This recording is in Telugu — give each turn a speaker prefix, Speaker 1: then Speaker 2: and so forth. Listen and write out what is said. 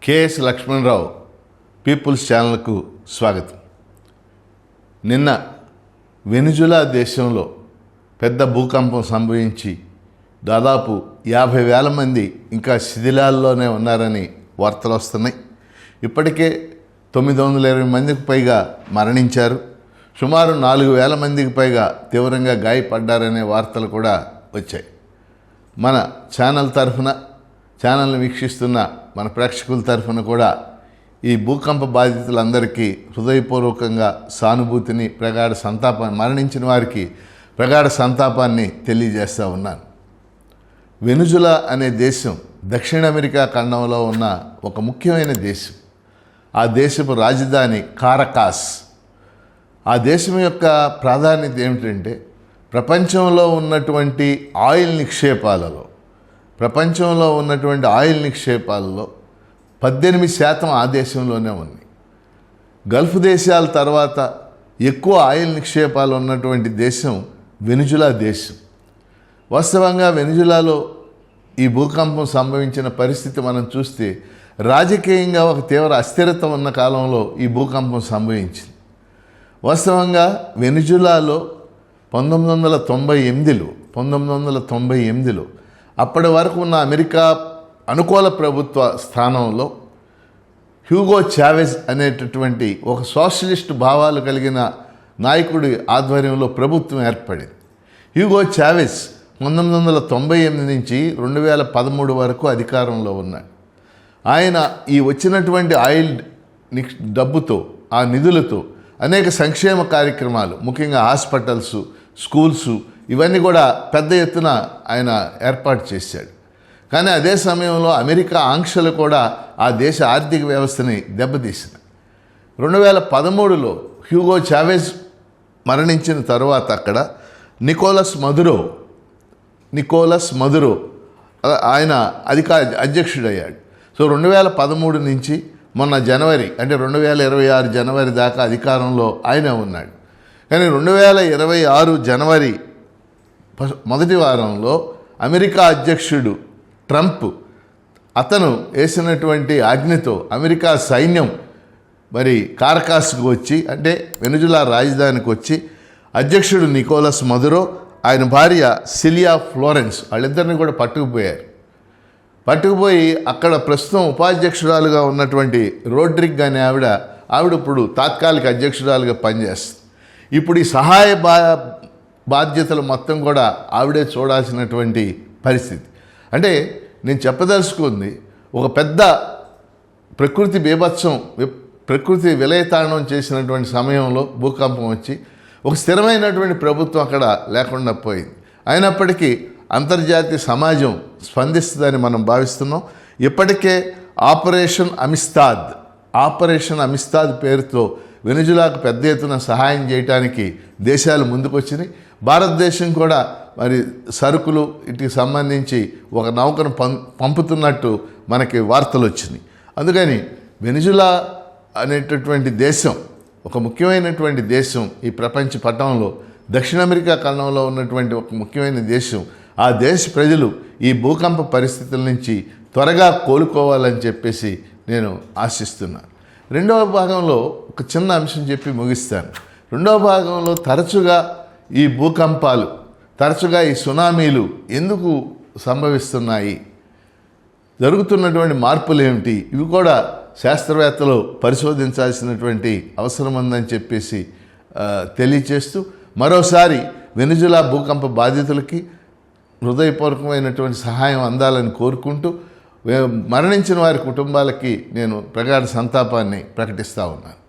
Speaker 1: కేఎస్ లక్ష్మణరావు పీపుల్స్ ఛానల్కు స్వాగతం. నిన్న వెనిజులా దేశంలో పెద్ద భూకంపం సంభవించి దాదాపు 50,000 మంది ఇంకా శిథిలాల్లోనే ఉన్నారని వార్తలు వస్తున్నాయి. ఇప్పటికే 920 మందికి పైగా మరణించారు. సుమారు 4,000 మందికి పైగా తీవ్రంగా గాయపడ్డారనే వార్తలు కూడా వచ్చాయి. మన ఛానల్ తరఫున, ఛానల్ని వీక్షిస్తున్న మన ప్రేక్షకుల తరఫున కూడా ఈ భూకంప బాధితులందరికీ హృదయపూర్వకంగా సానుభూతిని, మరణించిన వారికి ప్రగాఢ సంతాపాన్ని తెలియజేస్తూ ఉన్నాను. వెనిజులా అనే దేశం దక్షిణ అమెరికా ఖండంలో ఉన్న ఒక ముఖ్యమైన దేశం. ఆ దేశపు రాజధాని కారకాస్. ఆ దేశం యొక్క ప్రాధాన్యత ఏమిటంటే ప్రపంచంలో ఉన్నటువంటి ఆయిల్ నిక్షేపాలలో 18% ఆ దేశంలోనే ఉంది. గల్ఫ్ దేశాల తర్వాత ఎక్కువ ఆయిల్ నిక్షేపాలు ఉన్నటువంటి దేశం వెనిజులా దేశం. వాస్తవంగా వెనిజులాలో ఈ భూకంపం సంభవించిన పరిస్థితి మనం చూస్తే రాజకీయంగా ఒక తీవ్ర అస్థిరత ఉన్న కాలంలో ఈ భూకంపం సంభవించింది. వాస్తవంగా వెనిజులాలో 1998లో అప్పటి వరకు ఉన్న అమెరికా అనుకూల ప్రభుత్వ స్థానంలో హ్యూగో చావెజ్ అనేటటువంటి ఒక సోషలిస్ట్ భావాలు కలిగిన నాయకుడి ఆధ్వర్యంలో ప్రభుత్వం ఏర్పడింది. హ్యూగో చావెజ్ 1998 నుంచి 2013 వరకు అధికారంలో ఉన్నాడు. ఆయన ఈ వచ్చినటువంటి ఆయిల్ డబ్బుతో, ఆ నిధులతో అనేక సంక్షేమ కార్యక్రమాలు, ముఖ్యంగా హాస్పిటల్స్, స్కూల్స్, ఇవన్నీ కూడా పెద్ద ఎత్తున ఆయన ఏర్పాటు చేశాడు. కానీ అదే సమయంలో అమెరికా ఆంక్షలు కూడా ఆ దేశ ఆర్థిక వ్యవస్థని దెబ్బతీసినాయి. 2013లో హ్యూగో చావెజ్ మరణించిన తర్వాత అక్కడ నికోలస్ మదురో ఆయన అధ్యక్షుడయ్యాడు. సో 2013 నుంచి మొన్న జనవరి, అంటే 2026 జనవరి దాకా అధికారంలో ఆయన ఉన్నాడు. కానీ 2026 జనవరి మొదటి వారంలో అమెరికా అధ్యక్షుడు ట్రంప్ అతను వేసినటువంటి ఆజ్ఞతో అమెరికా సైన్యం కారకాస్కు వచ్చి, అంటే వెనిజులా రాజధానికి వచ్చి అధ్యక్షుడు నికోలస్ మదురో, ఆయన భార్య సిలియా ఫ్లోరెన్స్, వాళ్ళిద్దరిని కూడా పట్టుకుపోయి అక్కడ ప్రస్తుతం ఉపాధ్యక్షురాలుగా ఉన్నటువంటి రోడ్రిగ్ అనే ఆవిడ ఇప్పుడు తాత్కాలిక అధ్యక్షురాలుగా పనిచేస్తుంది. ఇప్పుడు ఈ సహాయ బాధ్యతలు మొత్తం కూడా ఆవిడే చూడాల్సినటువంటి పరిస్థితి. అంటే నేను చెప్పదలుచుకుంది, ఒక పెద్ద ప్రకృతి బీభత్సం, ప్రకృతి విలయతాండం చేసినటువంటి సమయంలో భూకంపం వచ్చి ఒక స్థిరమైనటువంటి ప్రభుత్వం అక్కడ లేకుండా పోయింది. అయినప్పటికీ అంతర్జాతీయ సమాజం స్పందిస్తుందని మనం భావిస్తున్నాం. ఇప్పటికే ఆపరేషన్ అమిస్తాద్ పేరుతో వెనిజులాకు పెద్ద ఎత్తున సహాయం చేయడానికి దేశాలు ముందుకొచ్చినాయి. భారతదేశం కూడా సరుకులు వీటికి సంబంధించి ఒక నౌకను పంపుతున్నట్టు మనకి వార్తలు వచ్చినాయి. అందుకని వెనిజులా అనేటటువంటి దేశం ఒక ముఖ్యమైనటువంటి దేశం. ఈ ప్రపంచ పటంలో దక్షిణ అమెరికా ఖండంలో ఉన్నటువంటి ఒక ముఖ్యమైన దేశం. ఆ దేశ ప్రజలు ఈ భూకంప పరిస్థితుల నుంచి త్వరగా కోలుకోవాలని చెప్పేసి నేను ఆశిస్తున్నాను. రెండవ భాగంలో ఒక చిన్న అంశం చెప్పి ముగిస్తాను. రెండవ భాగంలో తరచుగా ఈ భూకంపాలు, తరచుగా ఈ సునామీలు ఎందుకు సంభవిస్తున్నాయి, జరుగుతున్నటువంటి మార్పులు ఏమిటి, ఇవి కూడా శాస్త్రవేత్తలు పరిశోధించాల్సినటువంటి అవసరం ఉందని చెప్పేసి తెలియచేస్తూ, మరోసారి వెనిజులా భూకంప బాధితులకి హృదయపూర్వకమైనటువంటి సహాయం అందాలని కోరుకుంటూ మరణించిన వారి కుటుంబాలకి నేను ప్రగాఢ సంతాపాన్ని ప్రకటిస్తూ ఉన్నాను.